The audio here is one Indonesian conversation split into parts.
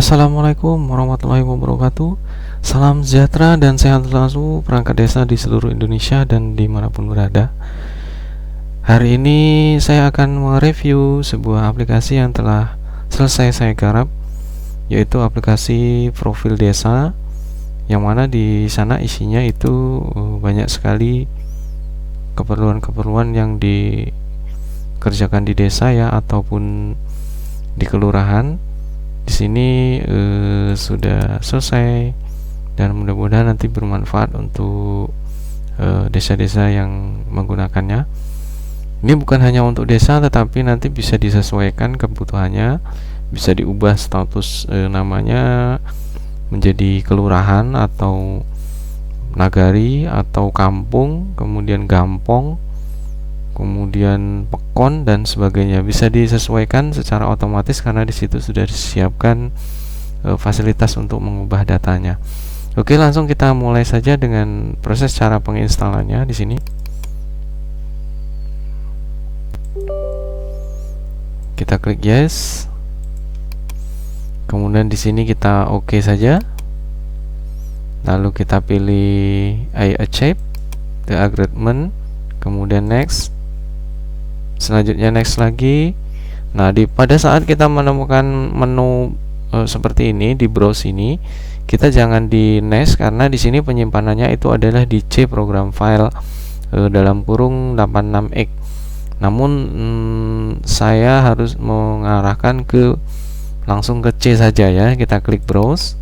Assalamualaikum warahmatullahi wabarakatuh. Salam sejahtera dan sehat selalu perangkat desa di seluruh Indonesia dan dimanapun berada. Hari ini saya akan mereview sebuah aplikasi yang telah selesai saya garap, yaitu aplikasi profil desa, yang mana di sana isinya itu banyak sekali keperluan-keperluan yang dikerjakan di desa ya, ataupun di kelurahan. Di sini sudah selesai dan mudah-mudahan nanti bermanfaat untuk desa-desa yang menggunakannya. Ini bukan hanya untuk desa, tetapi nanti bisa disesuaikan kebutuhannya, bisa diubah status namanya menjadi kelurahan atau nagari atau kampung, kemudian gampong, kemudian pekon dan sebagainya. Bisa disesuaikan secara otomatis karena di situ sudah disiapkan fasilitas untuk mengubah datanya. Oke, langsung kita mulai saja dengan proses cara penginstalannya di sini. Kita klik yes. Kemudian di sini kita oke saja. Lalu kita pilih I accept the agreement, kemudian next. Selanjutnya next lagi. Nah, pada saat kita menemukan menu seperti ini di browse ini, kita jangan di next karena di sini penyimpanannya itu adalah di C program file dalam kurung 86X. Namun saya harus mengarahkan ke langsung ke C saja ya. Kita klik browse,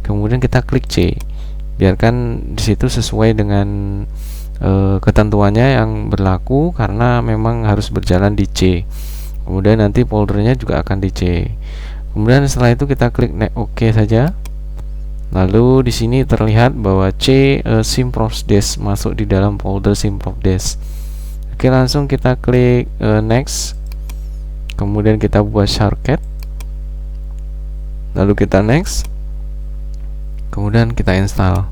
kemudian kita klik C. Biarkan di situ sesuai dengan ketentuannya yang berlaku karena memang harus berjalan di C. Kemudian nanti foldernya juga akan di C. Kemudian setelah itu kita klik OK saja. Lalu di sini terlihat bahwa C SimProfDes masuk di dalam folder SimProfDes. Oke, langsung kita klik next. Kemudian kita buat shortcut. Lalu kita next. Kemudian kita install.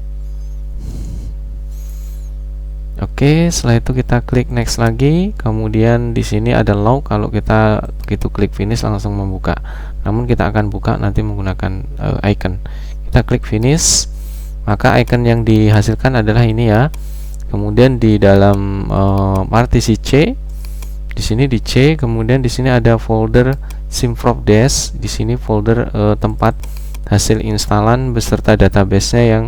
Oke, setelah itu kita klik next lagi. Kemudian di sini ada log. Kalau kita begitu klik finish langsung membuka. Namun kita akan buka nanti menggunakan icon. Kita klik finish, maka icon yang dihasilkan adalah ini ya. Kemudian di dalam partisi C, di sini di C, kemudian di sini ada folder SimProfDes. Di sini folder tempat hasil instalan beserta database-nya yang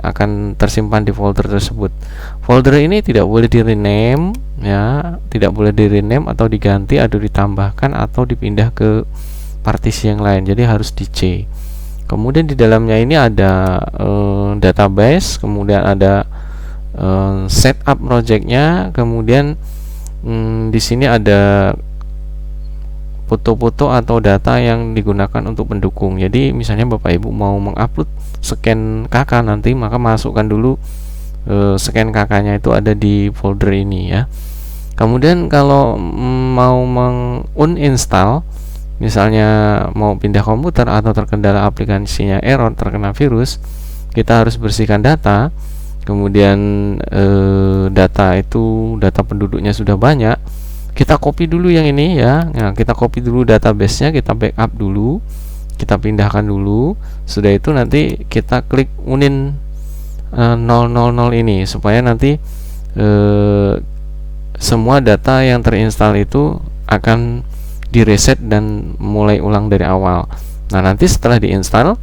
akan tersimpan di folder tersebut. Folder ini tidak boleh di rename ya, tidak boleh di rename atau diganti atau ditambahkan atau dipindah ke partisi yang lain. Jadi harus di C. Kemudian di dalamnya ini ada database, kemudian ada setup projectnya, kemudian di sini ada foto-foto atau data yang digunakan untuk pendukung. Jadi misalnya Bapak Ibu mau mengupload scan KK nanti, maka masukkan dulu scan KK-nya itu ada di folder ini ya. Kemudian kalau mau uninstall, misalnya mau pindah komputer atau terkendala aplikasinya error, terkena virus, kita harus bersihkan data. Kemudian data penduduknya sudah banyak, kita copy dulu yang ini ya. Nah, kita copy dulu database-nya, kita backup dulu, kita pindahkan dulu. Sudah itu nanti kita klik unin 000 ini supaya nanti semua data yang terinstall itu akan direset dan mulai ulang dari awal. Nah, nanti setelah diinstal,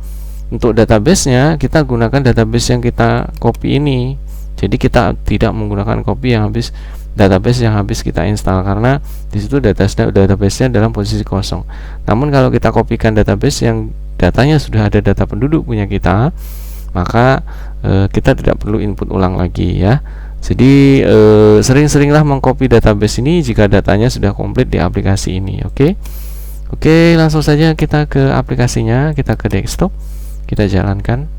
untuk database-nya kita gunakan database yang kita copy ini. Jadi kita tidak menggunakan database yang habis kita install karena di situ database-nya dalam posisi kosong. Namun kalau kita kopikan database yang datanya sudah ada data penduduk punya kita, maka kita tidak perlu input ulang lagi ya. Jadi sering-seringlah mengcopy database ini jika datanya sudah komplit di aplikasi ini. Oke, langsung saja kita ke aplikasinya. Kita ke desktop, kita jalankan.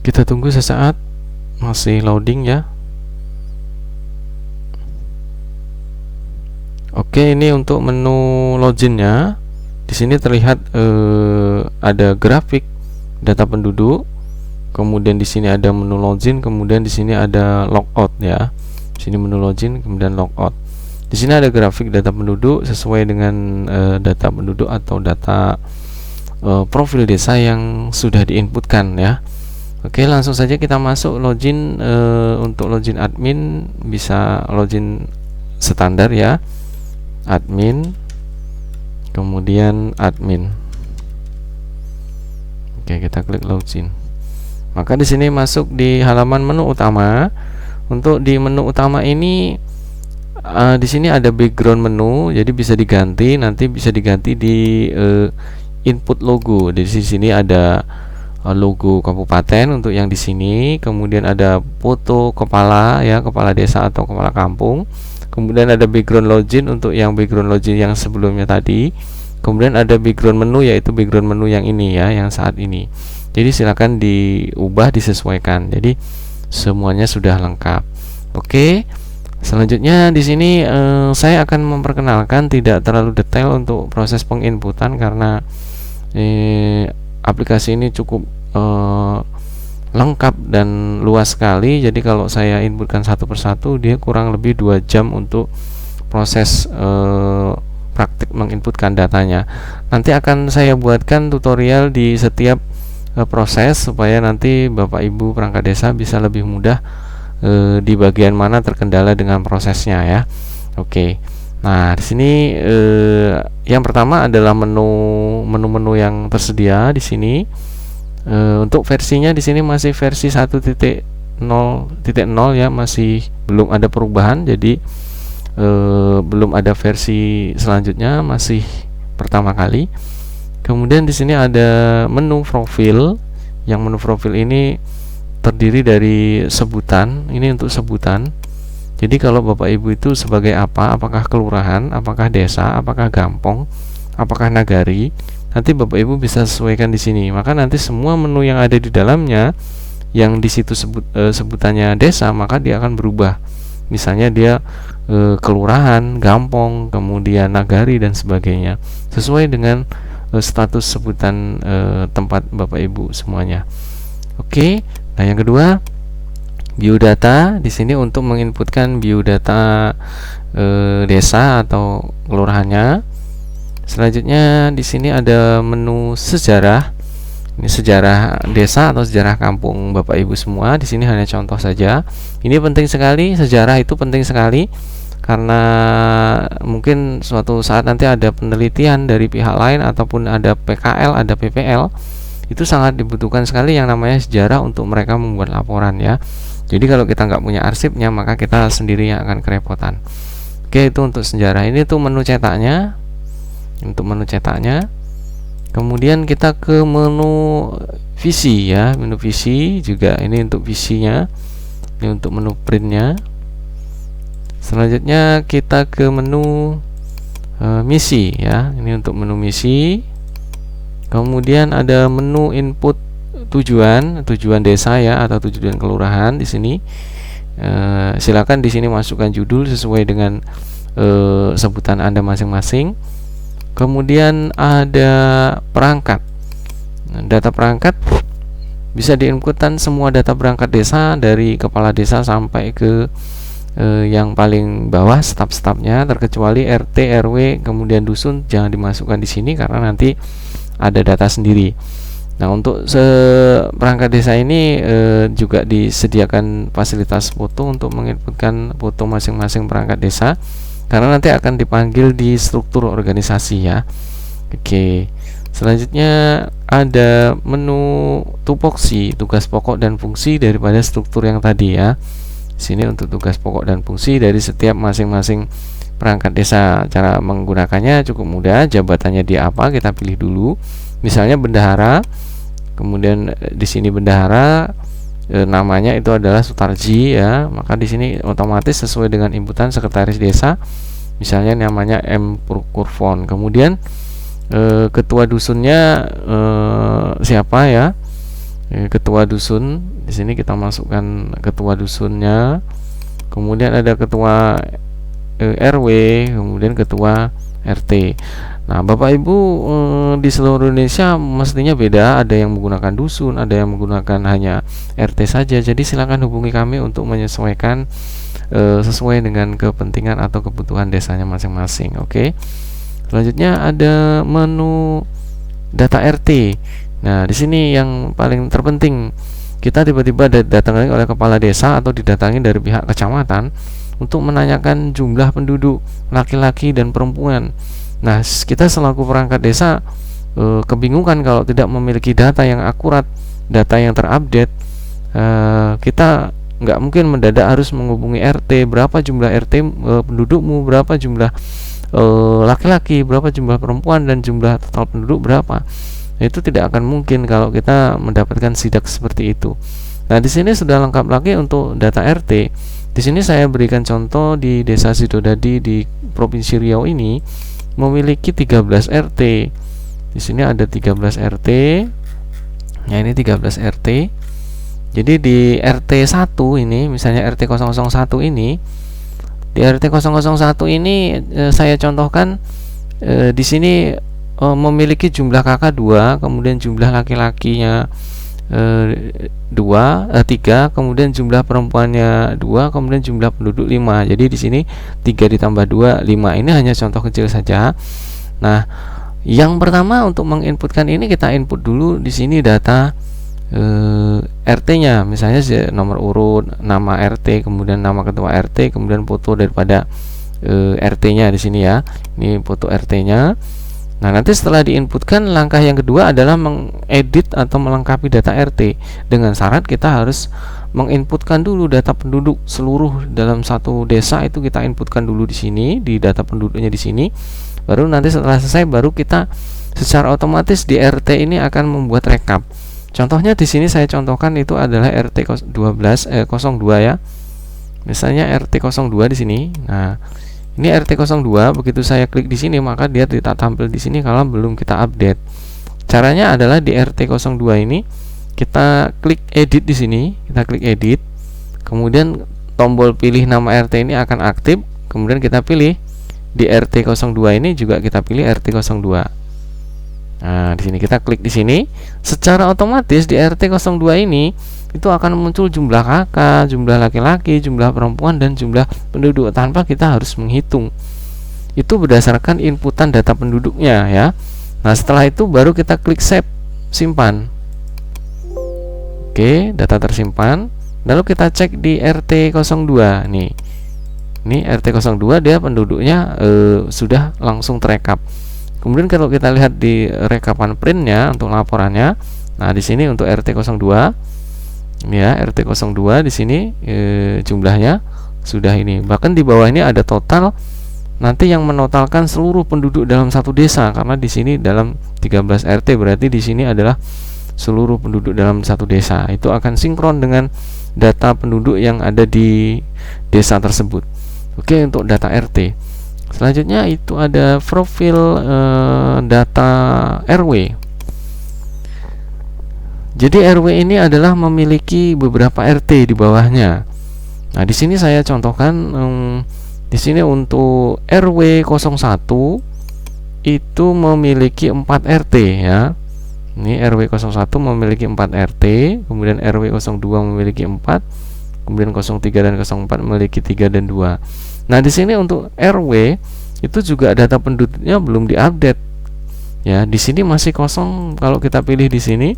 Kita tunggu sesaat, masih loading ya. Oke, ini untuk menu loginnya. Di sini terlihat ada grafik data penduduk, kemudian di sini ada menu login, kemudian di sini ada logout ya. Di sini menu login, kemudian logout. Di sini ada grafik data penduduk sesuai dengan data penduduk atau data profil desa yang sudah diinputkan ya. Oke, langsung saja kita masuk login. Untuk login admin bisa login standar ya, admin, kemudian admin. Oke, kita klik login. Maka di sini masuk di halaman menu utama. Untuk di menu utama ini di sini ada background menu, jadi bisa diganti, nanti bisa diganti di input logo. Di sini ada logo kabupaten untuk yang di sini, kemudian ada foto kepala ya, kepala desa atau kepala kampung. Kemudian ada background login untuk yang background login yang sebelumnya tadi. Kemudian ada background menu, yaitu background menu yang ini ya, yang saat ini. Jadi silakan diubah, disesuaikan. Jadi semuanya sudah lengkap. Oke. Selanjutnya di sini saya akan memperkenalkan, tidak terlalu detail untuk proses penginputan karena aplikasi ini cukup lengkap dan luas sekali. Jadi kalau saya inputkan satu persatu, dia kurang lebih 2 jam untuk proses praktik menginputkan datanya. Nanti akan saya buatkan tutorial di setiap proses supaya nanti Bapak Ibu perangkat desa bisa lebih mudah di bagian mana terkendala dengan prosesnya ya. Oke. Nah, di sini yang pertama adalah menu-menu yang tersedia di sini. Untuk versinya di sini masih versi 1.0.0 ya, masih belum ada perubahan. Jadi belum ada versi selanjutnya, masih pertama kali. Kemudian di sini ada menu profil. Yang menu profil ini terdiri dari sebutan. Ini untuk sebutan. Jadi kalau Bapak Ibu itu sebagai apa? Apakah kelurahan, apakah desa, apakah gampong, apakah nagari? Nanti Bapak Ibu bisa sesuaikan di sini. Maka nanti semua menu yang ada di dalamnya, yang di situ sebutannya desa, maka dia akan berubah. Misalnya dia kelurahan, gampong, kemudian nagari dan sebagainya, sesuai dengan status sebutan tempat Bapak Ibu semuanya. Oke. Nah, yang kedua, biodata. Di sini untuk menginputkan biodata desa atau kelurahannya. Selanjutnya di sini ada menu sejarah. Ini sejarah desa atau sejarah kampung Bapak Ibu semua. Di sini hanya contoh saja. Ini penting sekali, sejarah itu penting sekali karena mungkin suatu saat nanti ada penelitian dari pihak lain ataupun ada PKL, ada PPL. Itu sangat dibutuhkan sekali yang namanya sejarah untuk mereka membuat laporan ya. Jadi kalau kita nggak punya arsipnya, maka kita sendiri yang akan kerepotan. Oke, itu untuk sejarah. Ini tuh menu cetaknya. Untuk menu cetaknya. Kemudian kita ke menu visi ya, menu visi juga ini untuk visinya. Ini untuk menu printnya. Selanjutnya kita ke menu misi ya. Ini untuk menu misi. Kemudian ada menu input tujuan desa ya atau tujuan kelurahan di sini. Silakan di sini masukkan judul sesuai dengan sebutan Anda masing-masing. Kemudian ada perangkat. Data perangkat bisa diinputkan semua data perangkat desa dari kepala desa sampai ke yang paling bawah staf-stafnya, terkecuali RT, RW, kemudian dusun jangan dimasukkan di sini karena nanti ada data sendiri. Nah, untuk perangkat desa ini juga disediakan fasilitas foto untuk menginputkan foto masing-masing perangkat desa karena nanti akan dipanggil di struktur organisasi ya. Oke. Selanjutnya ada menu tupoksi, tugas pokok dan fungsi daripada struktur yang tadi ya. Sini untuk tugas pokok dan fungsi dari setiap masing-masing perangkat desa. Cara menggunakannya cukup mudah. Jabatannya dia apa? Kita pilih dulu. Misalnya bendahara. Kemudian di sini bendahara namanya itu adalah Sutarji ya. Maka di sini otomatis sesuai dengan inputan sekretaris desa. Misalnya namanya M Kurfon. Kemudian ketua dusunnya siapa ya? Ketua dusun. Di sini kita masukkan ketua dusunnya. Kemudian ada ketua RW, kemudian ketua RT. Nah, Bapak Ibu di seluruh Indonesia mestinya beda, ada yang menggunakan dusun, ada yang menggunakan hanya RT saja. Jadi silakan hubungi kami untuk menyesuaikan sesuai dengan kepentingan atau kebutuhan desanya masing-masing. Oke. Selanjutnya ada menu data RT. Nah, di sini yang paling terpenting, kita tiba-tiba didatangi oleh kepala desa atau didatangi dari pihak kecamatan untuk menanyakan jumlah penduduk laki-laki dan perempuan. Nah, kita selaku perangkat desa kebingungan kalau tidak memiliki data yang akurat, data yang terupdate. Kita nggak mungkin mendadak harus menghubungi RT, berapa jumlah RT pendudukmu, berapa jumlah laki-laki, berapa jumlah perempuan, dan jumlah total penduduk berapa. Itu tidak akan mungkin kalau kita mendapatkan sidak seperti itu. Nah, di sini sudah lengkap lagi untuk data RT. Di sini saya berikan contoh di Desa Sidodadi di Provinsi Riau ini memiliki 13 RT. Di sini ada 13 RT. Ya, ini 13 RT. Jadi di RT 1 ini, misalnya RT 001 ini, di RT 001 ini saya contohkan di sini memiliki jumlah kakak 2, kemudian jumlah laki-lakinya 3, kemudian jumlah perempuannya 2, kemudian jumlah penduduk 5. Jadi di sini 3 ditambah 2 5. Ini hanya contoh kecil saja. Nah, yang pertama untuk menginputkan ini kita input dulu di sini data RT-nya, misalnya nomor urut, nama RT, kemudian nama ketua RT, kemudian foto daripada RT-nya di sini ya. Ini foto RT-nya. Nah, nanti setelah diinputkan, langkah yang kedua adalah mengedit atau melengkapi data RT. Dengan syarat kita harus menginputkan dulu data penduduk seluruh dalam satu desa, itu kita inputkan dulu di sini, di data penduduknya di sini. Baru nanti setelah selesai, baru kita secara otomatis di RT ini akan membuat rekap. Contohnya di sini saya contohkan itu adalah RT 02 ya. Misalnya RT 02 di sini. Nah, ini RT 02, begitu saya klik di sini maka dia tidak tampil di sini kalau belum kita update. Caranya adalah di RT 02 ini kita klik edit di sini, kita klik edit. Kemudian tombol pilih nama RT ini akan aktif, kemudian kita pilih di RT 02 ini juga kita pilih RT 02. Nah, di sini kita klik di sini, secara otomatis di RT 02 ini itu akan muncul jumlah kakak, jumlah laki-laki, jumlah perempuan, dan jumlah penduduk tanpa kita harus menghitung. Itu berdasarkan inputan data penduduknya ya. Nah, setelah itu baru kita klik save, simpan. Oke, data tersimpan. Lalu kita cek di RT 02 nih. Ini RT 02 dia penduduknya sudah langsung terekap. Kemudian kalau kita lihat di rekapan printnya untuk laporannya, nah di sini untuk RT 02 ya, RT 02 di sini jumlahnya sudah ini. Bahkan di bawah ini ada total, nanti yang menotalkan seluruh penduduk dalam satu desa, karena di sini dalam 13 RT berarti di sini adalah seluruh penduduk dalam satu desa. Itu akan sinkron dengan data penduduk yang ada di desa tersebut. Oke, untuk data RT. Selanjutnya itu ada profil data RW. Jadi RW ini adalah memiliki beberapa RT di bawahnya. Nah, di sini saya contohkan di sini untuk RW 01 itu memiliki 4 RT ya. Ini RW 01 memiliki 4 RT, kemudian RW 02 memiliki 4, kemudian 03 dan 04 memiliki 3 dan 2. Nah, di sini untuk RW itu juga data penduduknya belum diupdate. Ya, di sini masih kosong. Kalau kita pilih di sini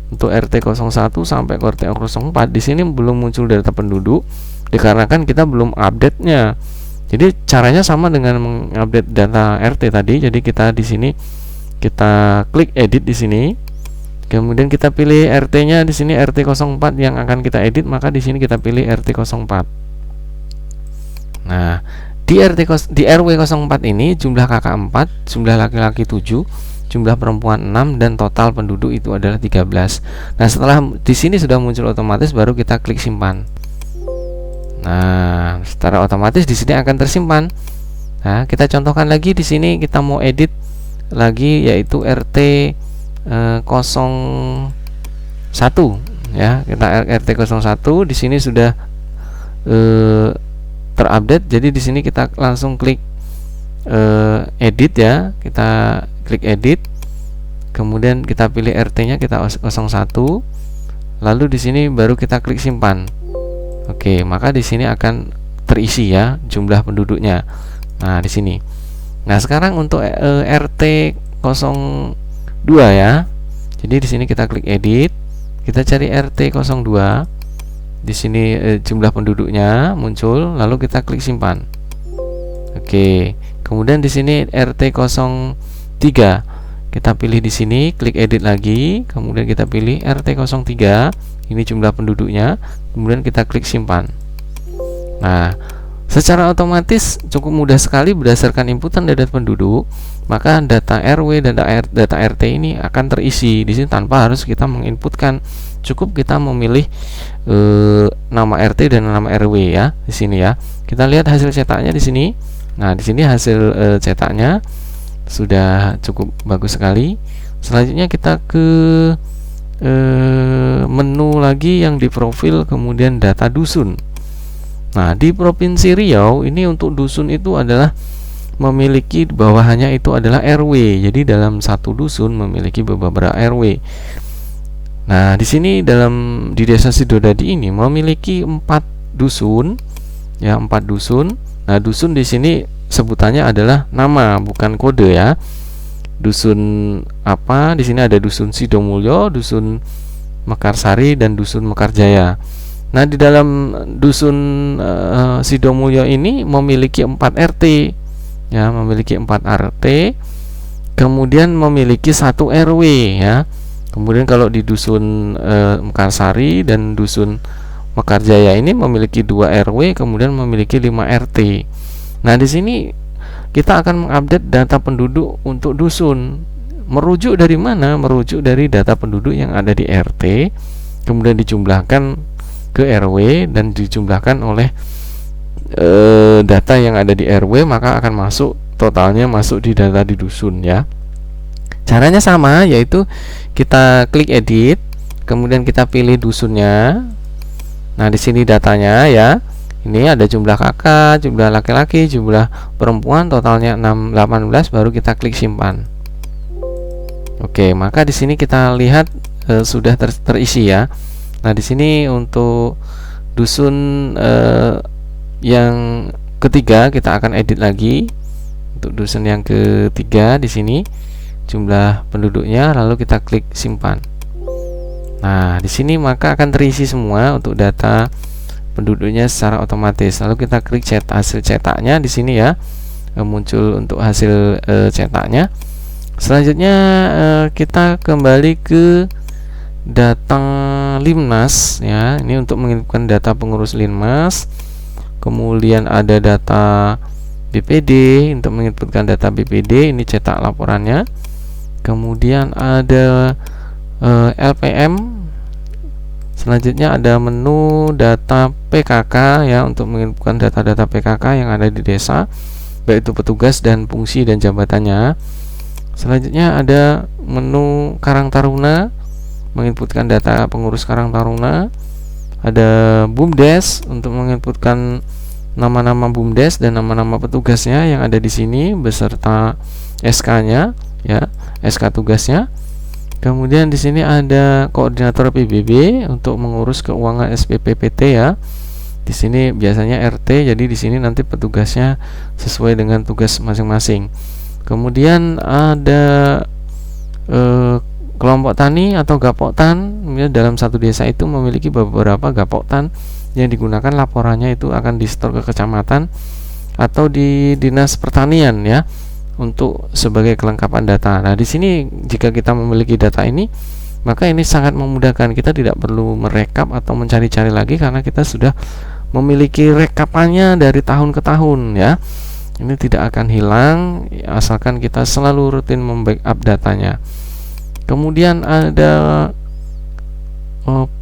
untuk RT 01 sampai ke RT 04, di sini belum muncul data penduduk dikarenakan kita belum update-nya. Jadi caranya sama dengan mengupdate data RT tadi. Jadi kita di sini kita klik edit di sini. Kemudian kita pilih RT-nya di sini RT 04 yang akan kita edit, maka di sini kita pilih RT 04. Nah, di RW 04 ini jumlah kakak 4, jumlah laki-laki 7, jumlah perempuan 6, dan total penduduk itu adalah 13. Nah, setelah di sini sudah muncul otomatis, baru kita klik simpan. Nah, secara otomatis di sini akan tersimpan. Nah, kita contohkan lagi di sini kita mau edit lagi yaitu RT 01 ya. Kita RT 01 di sini sudah terupdate. Jadi di sini kita langsung klik edit ya, kita klik edit, kemudian kita pilih RT-nya kita 01, lalu di sini baru kita klik simpan. Oke, maka di sini akan terisi ya jumlah penduduknya. Nah, di sini. Nah, sekarang untuk RT 02 ya. Jadi di sini kita klik edit, kita cari RT 02. Di sini jumlah penduduknya muncul, lalu kita klik simpan. Oke. Kemudian di sini RT 03. Kita pilih di sini, klik edit lagi, kemudian kita pilih RT 03. Ini jumlah penduduknya, kemudian kita klik simpan. Nah, secara otomatis cukup mudah sekali berdasarkan inputan data penduduk, maka data RW dan data RT ini akan terisi di sini tanpa harus kita menginputkan. Cukup kita memilih nama RT dan nama RW ya di sini ya. Kita lihat hasil cetaknya di sini. Nah, di sini hasil cetaknya sudah cukup bagus sekali. Selanjutnya kita ke menu lagi yang di profil, kemudian data dusun. Nah, di Provinsi Riau ini untuk dusun itu adalah memiliki bawahannya itu adalah RW. Jadi dalam satu dusun memiliki beberapa RW. Nah, di sini di Desa Sidodadi ini memiliki 4 dusun ya, 4 dusun. Nah, dusun di sini sebutannya adalah nama, bukan kode ya. Dusun apa? Di sini ada dusun Sidomulyo, dusun Mekarsari, dan dusun Mekarjaya. Nah, di dalam dusun Sidomulyo ini memiliki 4 RT ya, memiliki 4 RT, kemudian memiliki 1 RW ya. Kemudian kalau di dusun Mekarsari dan dusun Mekarjaya ini memiliki 2 RW, kemudian memiliki 5 RT. Nah, di sini kita akan mengupdate data penduduk untuk dusun. Merujuk dari mana? Merujuk dari data penduduk yang ada di RT, kemudian dijumlahkan ke RW dan dijumlahkan oleh data yang ada di RW, maka akan masuk totalnya masuk di data di dusun ya. Caranya sama, yaitu kita klik edit, kemudian kita pilih dusunnya. Nah, di sini datanya ya. Ini ada jumlah kakak, jumlah laki-laki, jumlah perempuan, totalnya 18, baru kita klik simpan. Oke, maka di sini kita lihat sudah terisi ya. Nah, di sini untuk dusun yang ketiga kita akan edit lagi. Untuk dusun yang ketiga di sini jumlah penduduknya, lalu kita klik simpan. Nah, di sini maka akan terisi semua untuk data penduduknya secara otomatis. Lalu kita klik hasil cetaknya di sini ya, muncul untuk hasil cetaknya. Selanjutnya kita kembali ke data Linmas ya. Ini untuk mengirimkan data pengurus Linmas. Kemudian ada data BPD untuk menginputkan data BPD, ini cetak laporannya. Kemudian ada LPM. Selanjutnya ada menu data PKK ya, untuk menginputkan data-data PKK yang ada di desa, baik itu petugas dan fungsi dan jabatannya. Selanjutnya ada menu Karang Taruna, menginputkan data pengurus Karang Taruna. Ada BUMDes untuk menginputkan nama-nama BUMDes dan nama-nama petugasnya yang ada di sini beserta SK-nya ya, SK tugasnya. Kemudian di sini ada koordinator PBB untuk mengurus keuangan SPPPT ya. Di sini biasanya RT, jadi di sini nanti petugasnya sesuai dengan tugas masing-masing. Kemudian ada kelompok tani atau gapoktan. Dalam satu desa itu memiliki beberapa gapoktan yang digunakan, laporannya itu akan di-store ke kecamatan atau di dinas pertanian ya, untuk sebagai kelengkapan data. Nah, di sini jika kita memiliki data ini, maka ini sangat memudahkan. Kita tidak perlu merekap atau mencari-cari lagi karena kita sudah memiliki rekapannya dari tahun ke tahun ya. Ini tidak akan hilang asalkan kita selalu rutin membackup datanya. Kemudian ada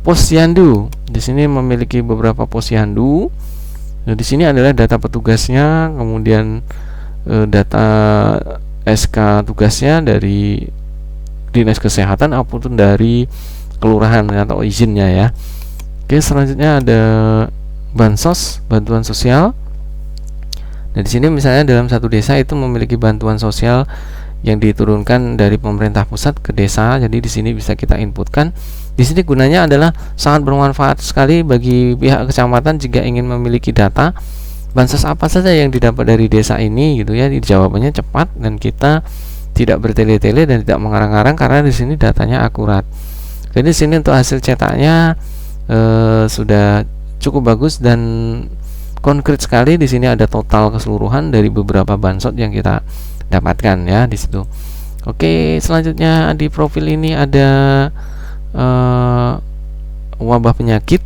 posyandu. Di sini memiliki beberapa posyandu. Nah, di sini adalah data petugasnya, kemudian data SK tugasnya dari dinas kesehatan ataupun dari kelurahan atau izinnya ya. Oke, selanjutnya ada bansos, bantuan sosial. Nah, di sini misalnya dalam satu desa itu memiliki bantuan sosial yang diturunkan dari pemerintah pusat ke desa. Jadi di sini bisa kita inputkan. Di sini gunanya adalah sangat bermanfaat sekali bagi pihak kecamatan jika ingin memiliki data bansos apa saja yang didapat dari desa ini gitu ya. Jawabannya cepat dan kita tidak bertele-tele dan tidak mengarang-arang karena di sini datanya akurat. Jadi di sini untuk hasil cetaknya sudah cukup bagus dan konkret sekali. Di sini ada total keseluruhan dari beberapa bansos yang kita dapatkan ya di situ. Oke, selanjutnya di profil ini ada wabah penyakit.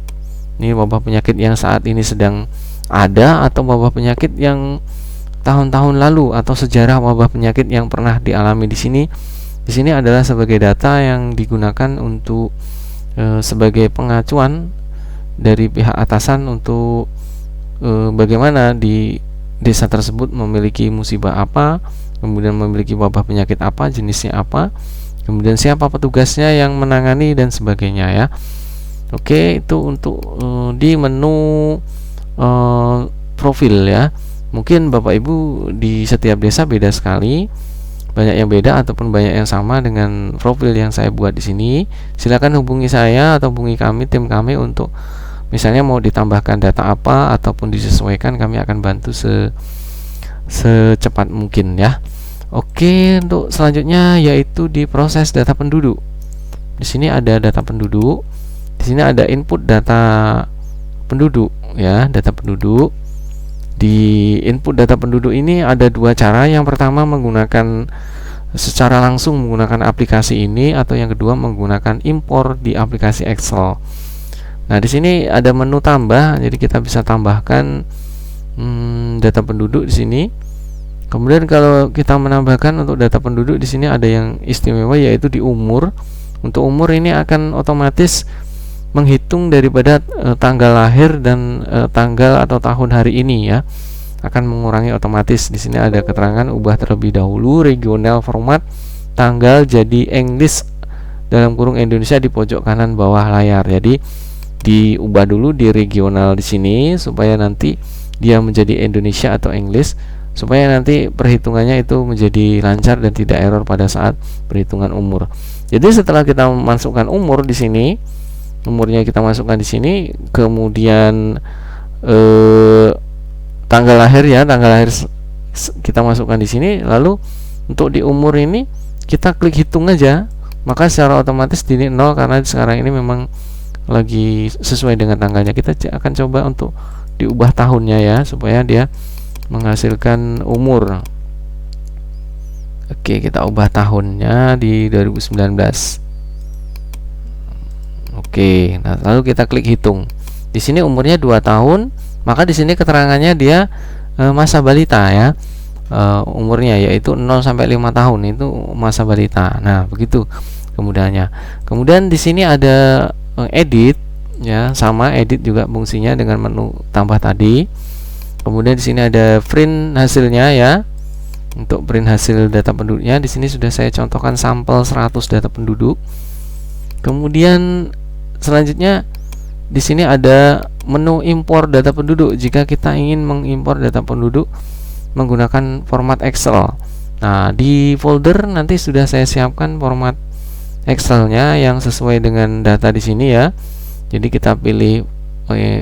Ini wabah penyakit yang saat ini sedang ada atau wabah penyakit yang tahun-tahun lalu atau sejarah wabah penyakit yang pernah dialami di sini. Di sini adalah sebagai data yang digunakan untuk sebagai pengacuan dari pihak atasan untuk bagaimana di desa tersebut memiliki musibah apa, kemudian memiliki wabah penyakit apa, jenisnya apa, kemudian siapa petugasnya yang menangani dan sebagainya ya. Oke, itu untuk di menu profil ya. Mungkin Bapak Ibu di setiap desa beda sekali, banyak yang beda ataupun banyak yang sama dengan profil yang saya buat di sini. Silakan hubungi saya atau hubungi kami, tim kami, untuk misalnya mau ditambahkan data apa ataupun disesuaikan, kami akan bantu secepat mungkin ya. Oke, untuk selanjutnya yaitu di proses data penduduk. Di sini ada data penduduk. Di sini ada input data penduduk ya, data penduduk. Di input data penduduk ini ada dua cara. Yang pertama menggunakan secara langsung menggunakan aplikasi ini, atau yang kedua menggunakan impor di aplikasi Excel. Nah, di sini ada menu tambah, jadi kita bisa tambahkan data penduduk di sini. Kemudian kalau kita menambahkan untuk data penduduk di sini ada yang istimewa, yaitu di umur. Untuk umur ini akan otomatis menghitung daripada tanggal lahir dan tanggal atau tahun hari ini ya. Akan mengurangi otomatis. Di sini ada keterangan ubah terlebih dahulu regional format tanggal jadi English dalam kurung Indonesia di pojok kanan bawah layar. Jadi diubah dulu di regional di sini supaya nanti dia menjadi Indonesia atau English, supaya nanti perhitungannya itu menjadi lancar dan tidak error pada saat perhitungan umur. Jadi setelah kita masukkan umur di sini, umurnya kita masukkan di sini, kemudian tanggal lahir ya, tanggal lahir kita masukkan di sini, lalu untuk di umur ini kita klik hitung aja, maka secara otomatis di 0 karena sekarang ini memang lagi sesuai dengan tanggalnya. Kita akan coba untuk diubah tahunnya ya, supaya dia menghasilkan umur. Oke, kita ubah tahunnya di 2019. Oke, nah lalu kita klik hitung. Di sini umurnya 2 tahun, maka di sini keterangannya dia masa balita ya. Umurnya yaitu 0 sampai 5 tahun itu masa balita. Nah, begitu kemudahannya. Kemudian di sini ada edit ya, sama edit juga fungsinya dengan menu tambah tadi. Kemudian di sini ada print hasilnya ya. Untuk print hasil data penduduknya di sini sudah saya contohkan sampel 100 data penduduk. Kemudian selanjutnya di sini ada menu impor data penduduk jika kita ingin mengimpor data penduduk menggunakan format Excel. Nah, di folder nanti sudah saya siapkan format Excelnya yang sesuai dengan data di sini ya. Jadi kita pilih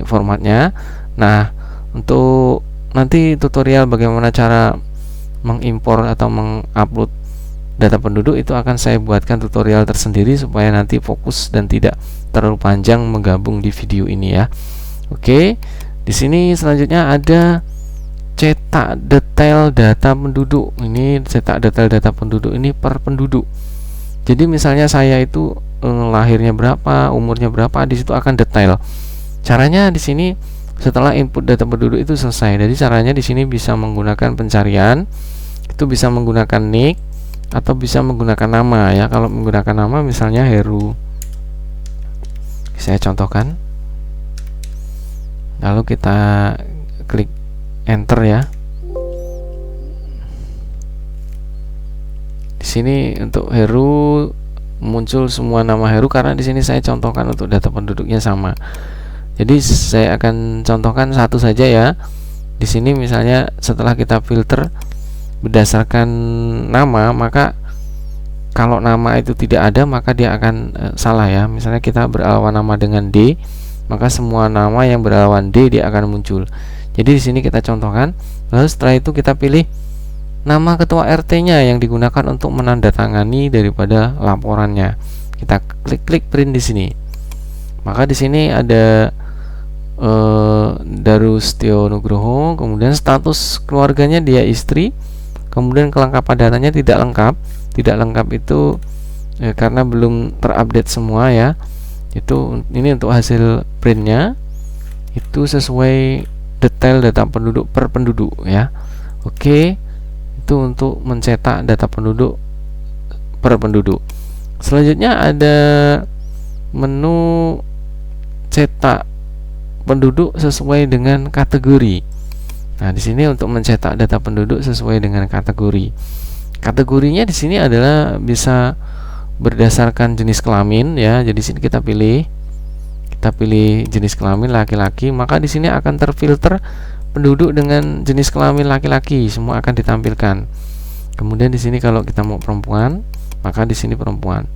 formatnya. Nah, untuk nanti tutorial bagaimana cara mengimpor atau mengupload data penduduk itu akan saya buatkan tutorial tersendiri supaya nanti fokus dan tidak terlalu panjang menggabung di video ini ya. Oke, di sini selanjutnya ada cetak detail data penduduk. Ini cetak detail data penduduk ini per penduduk. Jadi misalnya saya itu lahirnya berapa, umurnya berapa, di situ akan detail. Caranya di sini setelah input data penduduk itu selesai. Jadi caranya di sini bisa menggunakan pencarian, itu bisa menggunakan nick atau bisa menggunakan nama ya. Kalau menggunakan nama misalnya Heru, saya contohkan. Lalu kita klik enter ya. Di sini untuk Heru muncul semua nama Heru karena di sini saya contohkan untuk data penduduknya sama. Jadi saya akan contohkan satu saja ya. Di sini misalnya setelah kita filter berdasarkan nama, maka kalau nama itu tidak ada maka dia akan salah ya. Misalnya kita beralawan nama dengan D, maka semua nama yang beralawan D dia akan muncul. Jadi di sini kita contohkan. Lalu setelah itu kita pilih nama ketua RT-nya yang digunakan untuk menandatangani daripada laporannya. Kita klik print di sini. Maka di sini ada Darustio Nugroho, kemudian status keluarganya dia istri, kemudian kelengkapan datanya tidak lengkap. Tidak lengkap itu karena belum terupdate semua ya. Ini untuk hasil printnya itu sesuai detail data penduduk per penduduk ya. Oke, itu untuk mencetak data penduduk per penduduk. Selanjutnya ada menu cetak penduduk sesuai dengan kategori. Nah, di sini untuk mencetak data penduduk sesuai dengan kategori. Kategorinya di sini adalah bisa berdasarkan jenis kelamin ya. Jadi sini kita pilih jenis kelamin laki-laki, maka di sini akan terfilter penduduk dengan jenis kelamin laki-laki, semua akan ditampilkan. Kemudian di sini kalau kita mau perempuan, maka di sini perempuan.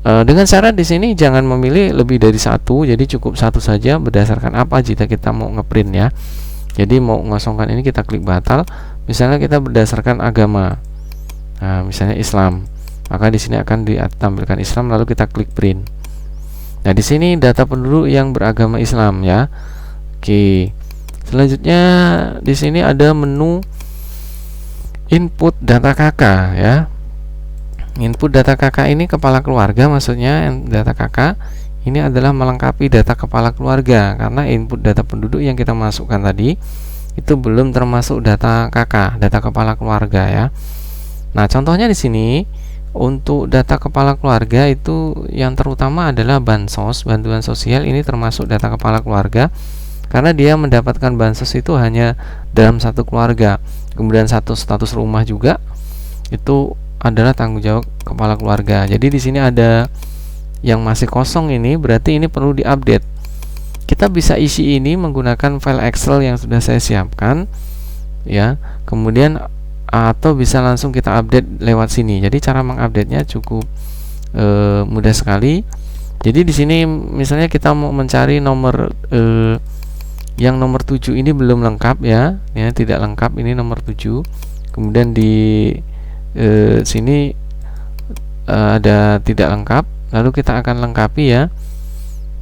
Dengan syarat di sini jangan memilih lebih dari satu, jadi cukup satu saja. Berdasarkan apa jika kita mau ngeprint ya. Jadi mau ngosongkan ini kita klik batal. Misalnya kita berdasarkan agama, nah, misalnya Islam, maka di sini akan ditampilkan Islam, lalu kita klik print. Nah, di sini data penduduk yang beragama Islam ya. Oke. Selanjutnya di sini ada menu input data KK ya. Input data KK ini kepala keluarga, maksudnya data KK ini adalah melengkapi data kepala keluarga, karena input data penduduk yang kita masukkan tadi itu belum termasuk data KK, data kepala keluarga ya. Nah, contohnya di sini untuk data kepala keluarga itu yang terutama adalah bansos, bantuan sosial, ini termasuk data kepala keluarga karena dia mendapatkan bansos itu hanya dalam satu keluarga. Kemudian satu status rumah juga itu adalah tanggung jawab kepala keluarga. Jadi di sini ada yang masih kosong, ini berarti ini perlu diupdate. Kita bisa isi ini menggunakan file Excel yang sudah saya siapkan ya. Kemudian atau bisa langsung kita update lewat sini. Jadi cara mengupdate-nya cukup mudah sekali. Jadi di sini misalnya kita mau mencari nomor yang nomor 7 ini belum lengkap ya, tidak lengkap, ini nomor 7. Kemudian di sini ada tidak lengkap, lalu kita akan lengkapi ya.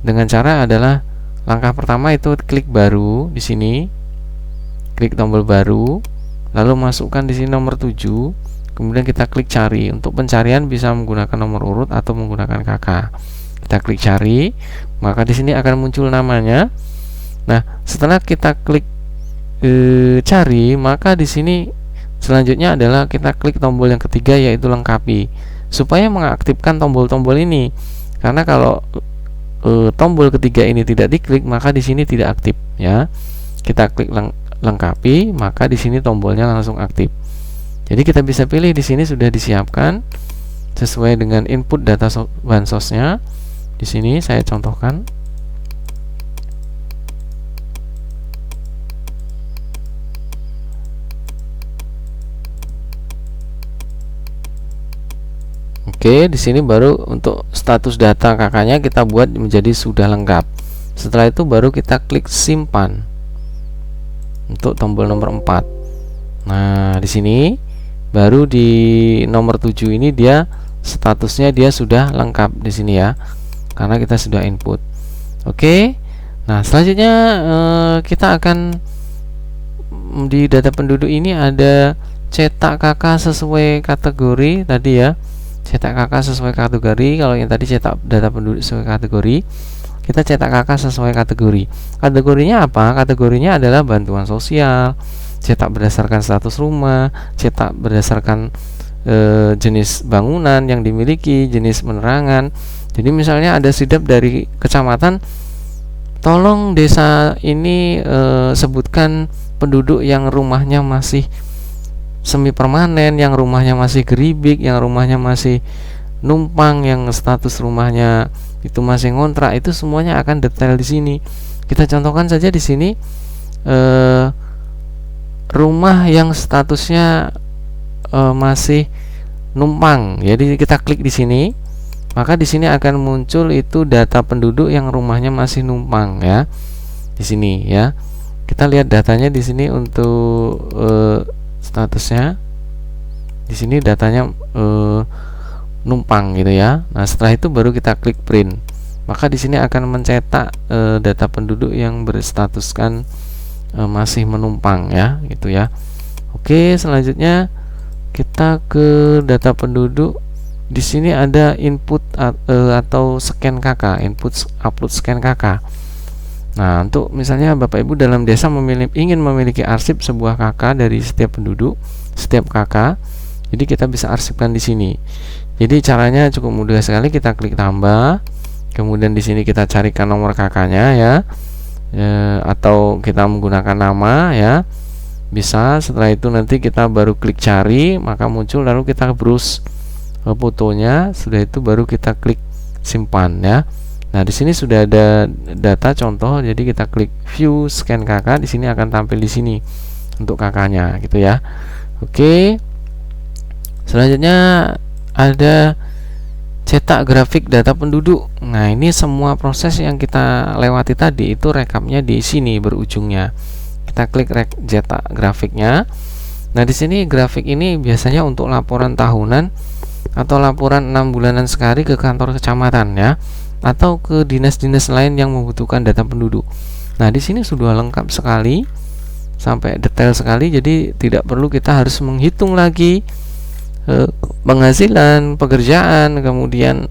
Dengan cara adalah langkah pertama itu klik baru di sini, klik tombol baru, lalu masukkan di sini nomor 7, kemudian kita klik cari. Untuk pencarian bisa menggunakan nomor urut atau menggunakan KK. Kita klik cari, maka di sini akan muncul namanya. Nah, setelah kita klik cari, maka di sini selanjutnya adalah kita klik tombol yang ketiga, yaitu lengkapi, supaya mengaktifkan tombol-tombol ini. Karena kalau tombol ketiga ini tidak diklik, maka di sini tidak aktif ya. Kita klik lengkapi, maka di sini tombolnya langsung aktif. Jadi kita bisa pilih di sini sudah disiapkan sesuai dengan input data bansosnya. Di sini saya contohkan. Oke, di sini baru untuk status data kakaknya kita buat menjadi sudah lengkap. Setelah itu baru kita klik simpan untuk tombol nomor 4. Nah, di sini baru di nomor 7 ini dia statusnya dia sudah lengkap di sini ya, karena kita sudah input. Oke. Nah, selanjutnya kita akan di data penduduk ini ada cetak KK sesuai kategori tadi ya. Cetak KK sesuai kategori. Kalau yang tadi cetak data penduduk sesuai kategori, kita cetak KK sesuai kategori. Kategorinya apa? Kategorinya adalah bantuan sosial, cetak berdasarkan status rumah, cetak berdasarkan jenis bangunan yang dimiliki, jenis penerangan. Jadi misalnya ada sidap dari kecamatan, tolong desa ini sebutkan penduduk yang rumahnya masih semi permanen, yang rumahnya masih geribik, yang rumahnya masih numpang, yang status rumahnya itu masih ngontrak. Itu semuanya akan detail di sini. Kita contohkan saja di sini rumah yang statusnya masih numpang. Jadi kita klik di sini, maka di sini akan muncul itu data penduduk yang rumahnya masih numpang ya. Di sini ya. Kita lihat datanya di sini untuk statusnya. Di sini datanya numpang gitu ya. Nah, setelah itu baru kita klik print. Maka di sini akan mencetak data penduduk yang berstatuskan masih menumpang ya, gitu ya. Oke, selanjutnya kita ke data penduduk. Di sini ada input atau scan KK, input upload scan KK. Nah, untuk misalnya Bapak Ibu dalam desa ingin memiliki arsip sebuah KK dari setiap penduduk, setiap KK, jadi kita bisa arsipkan di sini. Jadi caranya cukup mudah sekali, kita klik tambah, kemudian di sini kita carikan nomor KK-nya ya, atau kita menggunakan nama ya, bisa. Setelah itu nanti kita baru klik cari, maka muncul, lalu kita browse fotonya, sudah itu baru kita klik simpan ya. Nah, di sini sudah ada data contoh, jadi kita klik view scan KK, di sini akan tampil di sini untuk KK-nya gitu ya. Oke. Selanjutnya ada cetak grafik data penduduk. Nah, ini semua proses yang kita lewati tadi itu rekapnya di sini berujungnya. Kita klik cetak grafiknya. Nah, di sini grafik ini biasanya untuk laporan tahunan atau laporan 6 bulanan sekali ke kantor kecamatan ya, atau ke dinas-dinas lain yang membutuhkan data penduduk. Nah, di sini sudah lengkap sekali sampai detail sekali, jadi tidak perlu kita harus menghitung lagi penghasilan, pekerjaan, kemudian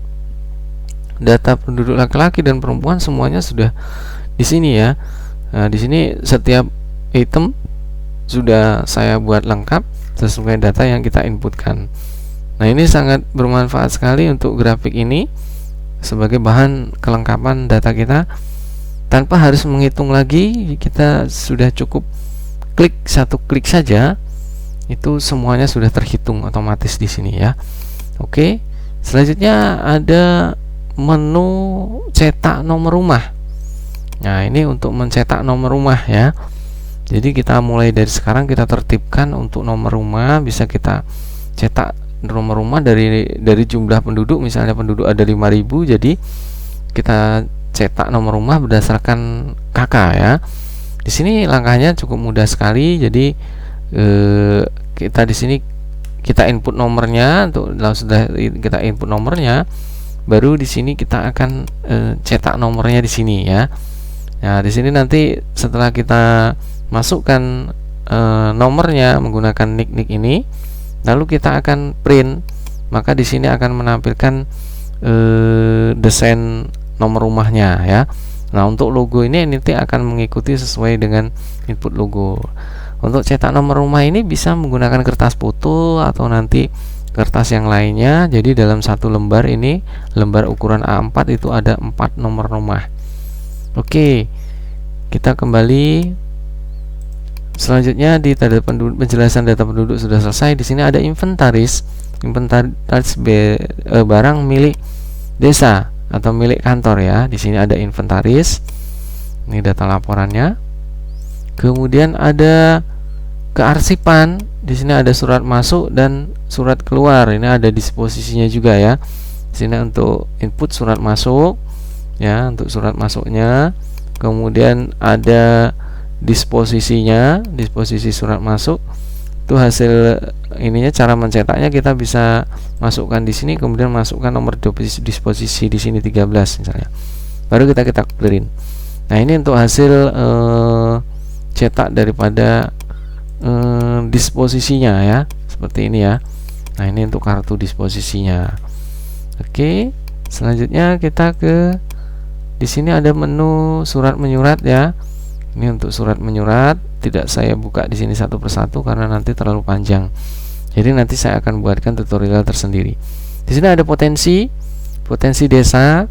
data penduduk laki-laki dan perempuan, semuanya sudah di sini ya. Nah, di sini setiap item sudah saya buat lengkap sesuai data yang kita inputkan. Nah, ini sangat bermanfaat sekali untuk grafik ini sebagai bahan kelengkapan data kita. Tanpa harus menghitung lagi, kita sudah cukup klik, satu klik saja itu semuanya sudah terhitung otomatis di sini ya. Oke, selanjutnya ada menu cetak nomor rumah. Nah, ini untuk mencetak nomor rumah ya. Jadi kita mulai dari sekarang kita tertibkan untuk nomor rumah, bisa kita cetak nomor rumah dari jumlah penduduk. Misalnya penduduk ada 5.000, jadi kita cetak nomor rumah berdasarkan KK ya. Di sini langkahnya cukup mudah sekali. Jadi kita di sini kita input nomornya, kalau sudah kita input nomornya, baru di sini kita akan cetak nomornya di sini ya. Nah, di sini nanti setelah kita masukkan nomornya menggunakan nick ini, lalu kita akan print, maka di sini akan menampilkan desain nomor rumahnya ya. Nah, untuk logo ini nanti akan mengikuti sesuai dengan input logo. Untuk cetak nomor rumah ini bisa menggunakan kertas foto atau nanti kertas yang lainnya. Jadi dalam satu lembar ini, lembar ukuran A4 itu ada 4 nomor rumah. Oke, kita kembali. Selanjutnya di data penduduk, penjelasan data penduduk sudah selesai. Di sini ada inventaris barang milik desa atau milik kantor ya. Di sini ada inventaris. Ini data laporannya. Kemudian ada kearsipan. Di sini ada surat masuk dan surat keluar. Ini ada disposisinya juga ya. Di sini untuk input surat masuk ya, untuk surat masuknya. Kemudian ada disposisinya, disposisi surat masuk. Itu hasil ininya, cara mencetaknya kita bisa masukkan di sini, kemudian masukkan nomor disposisi di sini 13 misalnya. Baru kita print. Nah, ini untuk hasil cetak daripada disposisinya ya, seperti ini ya. Nah, ini untuk kartu disposisinya. Oke, selanjutnya kita ke di sini ada menu surat menyurat ya. Ini untuk surat menyurat, tidak saya buka di sini satu persatu karena nanti terlalu panjang. Jadi nanti saya akan buatkan tutorial tersendiri. Di sini ada potensi desa.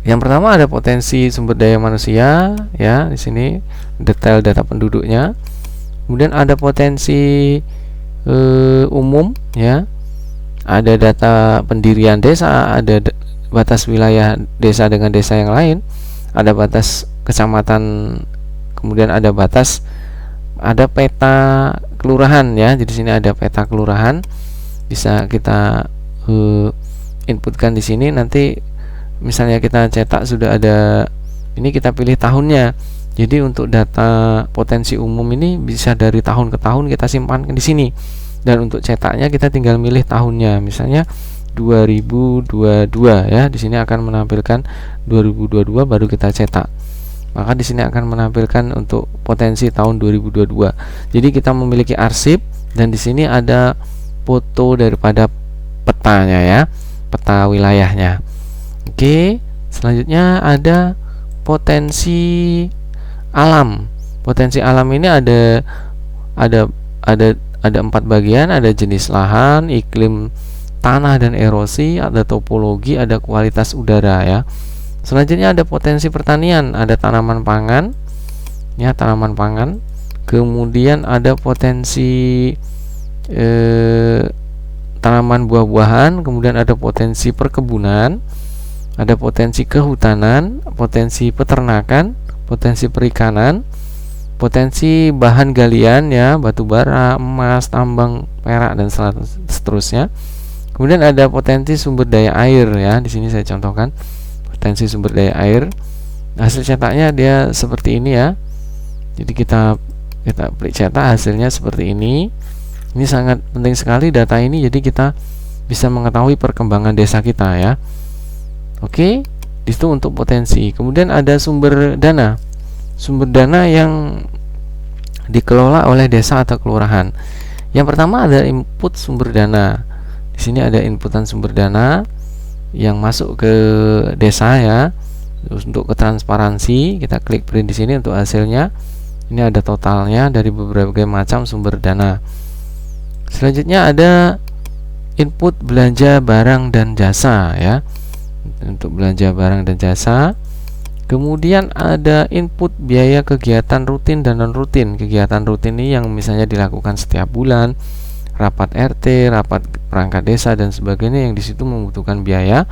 Yang pertama ada potensi sumber daya manusia ya, di sini detail data penduduknya. Kemudian ada potensi umum ya. Ada data pendirian desa, ada batas wilayah desa dengan desa yang lain, ada batas kecamatan, kemudian ada batas, ada peta kelurahan ya. Jadi sini ada peta kelurahan, bisa kita inputkan di sini. Nanti misalnya kita cetak sudah ada, ini kita pilih tahunnya. Jadi untuk data potensi umum ini bisa dari tahun ke tahun kita simpan di sini. Dan untuk cetaknya kita tinggal milih tahunnya, misalnya 2022 ya. Di sini akan menampilkan 2022 baru kita cetak. Maka di sini akan menampilkan untuk potensi tahun 2022. Jadi kita memiliki arsip dan di sini ada foto daripada petanya ya, peta wilayahnya. Oke, selanjutnya ada potensi alam. Potensi alam ini ada 4 bagian, ada jenis lahan, iklim tanah dan erosi, ada topologi, ada kualitas udara ya. Selanjutnya ada potensi pertanian, ada tanaman pangan ya, tanaman pangan. Kemudian ada potensi tanaman buah-buahan, kemudian ada potensi perkebunan, ada potensi kehutanan, potensi peternakan, potensi perikanan, potensi bahan galian ya, batu bara, emas, tambang, perak dan seterusnya. Kemudian ada potensi sumber daya air ya. Di sini saya contohkan potensi sumber daya air. Hasil cetaknya dia seperti ini ya. Jadi kita klik cetak, hasilnya seperti ini. Ini sangat penting sekali data ini, jadi kita bisa mengetahui perkembangan desa kita ya. Oke, itu untuk potensi. Kemudian ada sumber dana. Sumber dana yang dikelola oleh desa atau kelurahan. Yang pertama ada input sumber dana. Di sini ada inputan sumber dana yang masuk ke desa ya. Terus untuk ketransparansi kita klik print di sini untuk hasilnya. Ini ada totalnya dari berbagai macam sumber dana. Selanjutnya ada input belanja barang dan jasa ya. Untuk belanja barang dan jasa. Kemudian ada input biaya kegiatan rutin dan non rutin. Kegiatan rutin ini yang misalnya dilakukan setiap bulan, rapat RT, rapat perangkat desa dan sebagainya, yang di situ membutuhkan biaya.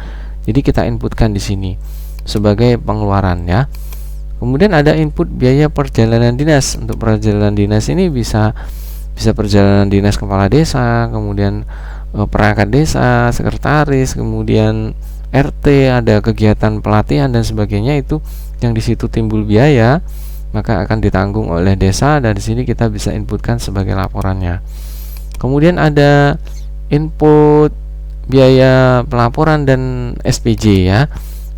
Jadi kita inputkan di sini sebagai pengeluaran ya. Kemudian ada input biaya perjalanan dinas. Untuk perjalanan dinas ini bisa perjalanan dinas kepala desa, kemudian perangkat desa, sekretaris, kemudian RT, ada kegiatan pelatihan dan sebagainya, itu yang di situ timbul biaya maka akan ditanggung oleh desa, dan di sini kita bisa inputkan sebagai laporannya. Kemudian ada input biaya pelaporan dan SPJ ya.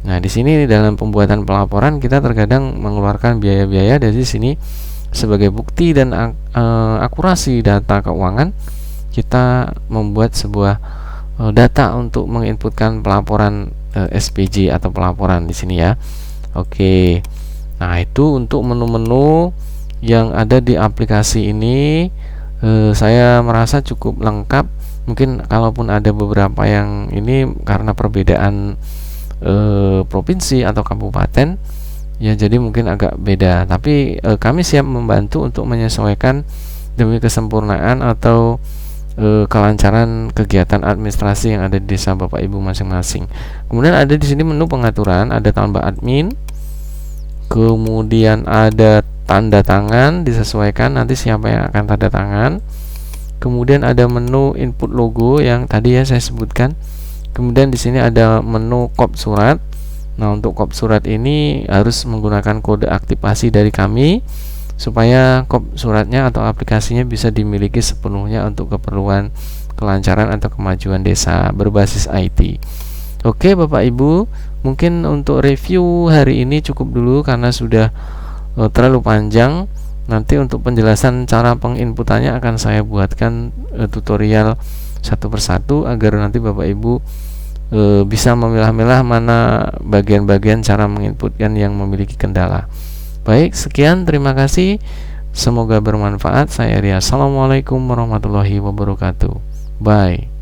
Nah, di sini dalam pembuatan pelaporan kita terkadang mengeluarkan biaya-biaya dari sini sebagai bukti dan akurasi data keuangan. Kita membuat sebuah data untuk menginputkan pelaporan SPJ atau pelaporan di sini ya. Oke. Nah, itu untuk menu-menu yang ada di aplikasi ini. Saya merasa cukup lengkap. Mungkin kalaupun ada beberapa yang ini karena perbedaan provinsi atau kabupaten ya, jadi mungkin agak beda. Tapi kami siap membantu untuk menyesuaikan demi kesempurnaan atau kelancaran kegiatan administrasi yang ada di desa Bapak Ibu masing-masing. Kemudian ada di sini menu pengaturan, ada tambah admin, kemudian ada tanda tangan, disesuaikan nanti siapa yang akan tanda tangan. Kemudian ada menu input logo yang tadi ya saya sebutkan. Kemudian di sini ada menu kop surat. Nah, untuk kop surat ini harus menggunakan kode aktivasi dari kami supaya kop suratnya atau aplikasinya bisa dimiliki sepenuhnya untuk keperluan kelancaran atau kemajuan desa berbasis IT. Oke Bapak Ibu, mungkin untuk review hari ini cukup dulu karena sudah terlalu panjang. Nanti untuk penjelasan cara penginputannya akan saya buatkan tutorial satu persatu agar nanti Bapak Ibu bisa memilah-milah mana bagian-bagian cara menginputkan yang memiliki kendala. Baik, sekian, terima kasih. Semoga bermanfaat. Saya Ria. Assalamualaikum warahmatullahi wabarakatuh. Bye.